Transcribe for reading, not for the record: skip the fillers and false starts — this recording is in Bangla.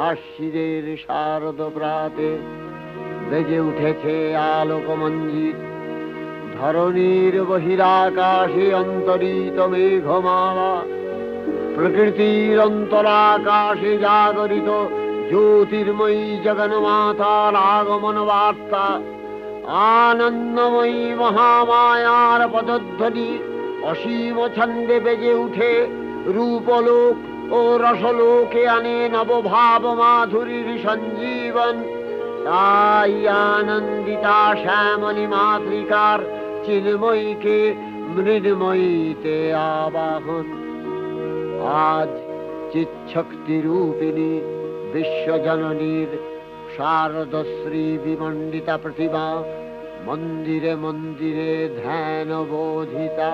আশ্বিনের শারদ প্রাতে বেজে উঠেছে আলোকমঞ্জিত। ধরণীর বহিরাকাশে অন্তরিত মেঘমালা, প্রকৃতির অন্তরাকাশে জাগরিত জ্যোতির্ময়ী জগন্মাতার আগমন বার্তা। আনন্দময়ী মহামায়ার পদধ্বনি অসীম ছন্দে বেজে উঠে রূপলোক ও রসলোকে আনে নবভাব মাধুরীর সঞ্জীবন। তাই আনন্দিতা শ্যামলী মাতৃকার চিন্ময়ীকে মৃন্ময়ীতে আবাহন। আজ চিৎশক্তি রূপিণী বিশ্বজননীর শারদশ্রী বিমণ্ডিতা প্রতিমা মন্দিরে মন্দিরে ধ্যান বোধিতা।